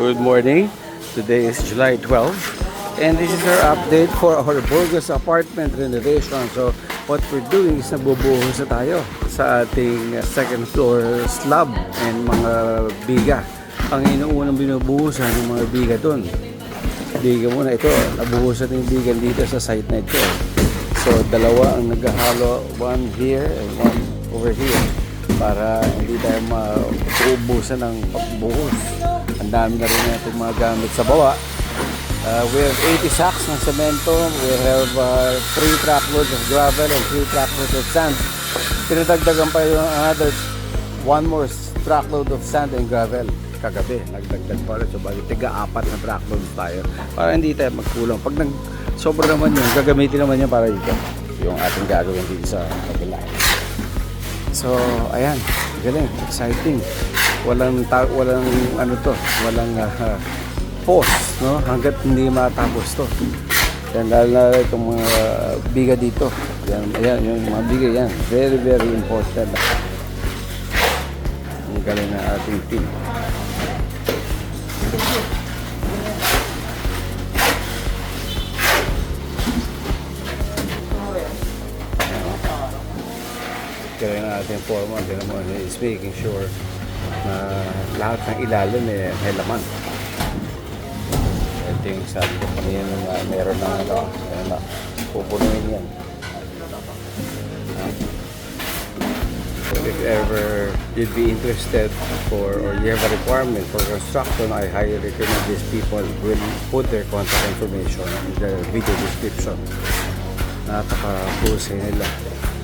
Good morning. Today is July 12 and this is our update for our Burgos apartment renovation. So what we're doing is nabubuhos na tayo sa ating second floor slab and mga biga. Ang inuunang binubuhusan ng mga biga doon. Biga muna ito. Nabuhusan yung biga dito sa site na ito. So dalawa ang naghahalo, one here and one over here, para hindi tayo mauubusan ng pagbuhos. Ang dami na rin natin mga gamit sa baba. We have 80 sacks ng semento. We have 3 truckloads of gravel and 3 truckloads of sand. Pinadagdagan pa yung another 1 more truckload of sand and gravel. Kagabi, nagdagdag pa rin. So, bali, tiga-4 na truckloads tayo. Para hindi tayo magkulang. Pag sobra naman yun, gagamitin naman yan para dito. Yung ating gagawin dito sa kabila. So, ayan. Galing. Exciting. Walang ano to. Walang pause, no? Hanggat hindi matapos to. Yan, lalo na itong mga biga dito. Yan, ayan, yung mga biga yan. Very, very important. Ang galing na ating team. Kaya na ating foreman, is making sure na lahat ng ilalim may laman. Ito yung sabi ko kanina na meron na pupunuin yan. If ever you'd be interested or you have a requirement for construction, I highly recommend these people will put their contact information in the video description. Napaka-pusay nila.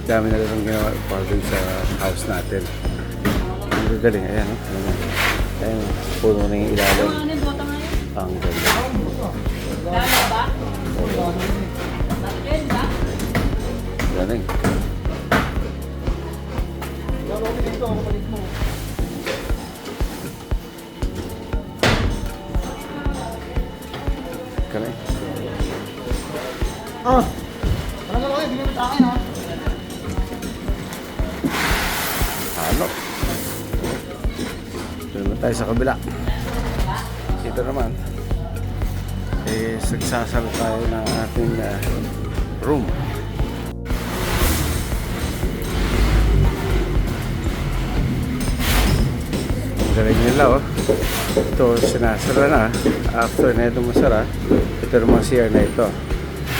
Dami na lang ginawa para dun sa house natin. Ang gagaling, ayan, no? Ayan, puno na yung ilalim. Ang ganda. Galing. Galing. Talaga kayo, binigyan sa akin ha. Ano? Ito naman tayo sa kabila. Ito naman sagsasalo tayo ng ating room. Ang galing nila, oh. Ito sinasara na. After na ito masara, ito naman CR na ito.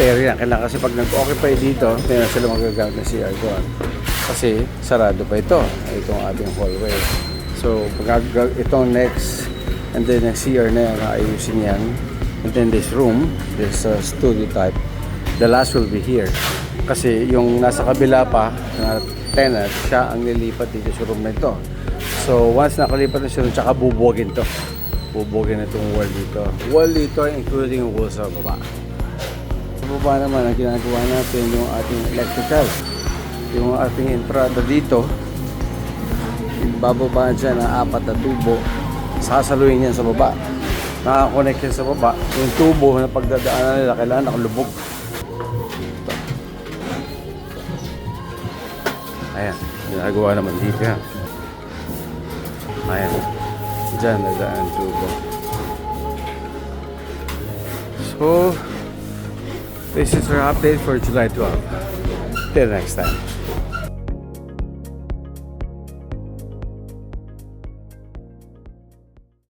Pero yan, kailangan kasi pag nag-occupy dito, hindi na sila magagamit ng CR doon. Kasi sarado pa ito. Itong ating hallway. So, pag itong next and then yung CR na yan, ayusin yan. And then this room, this studio type, the last will be here. Kasi yung nasa kabila pa na tenant, siya ang nilipat dito sa room na ito. So, once nakalipat na siya, tsaka bubogin to. Bubogin na itong wall dito. Wall dito, including yung wall sa baba. Sa baba naman, ang ginagawa natin yung ating electrical. Yung ating entrada dito, bababa dyan ang 4 na tubo, sasaluhin yan sa baba, nakakonect yan sa baba. Yung tubo na pagdadaanan nila kailangan nakalubog. Ayan, ginagawa naman dito yan. Ayan, dyan nadaan tubo. So this is our update for July 12. Till next time.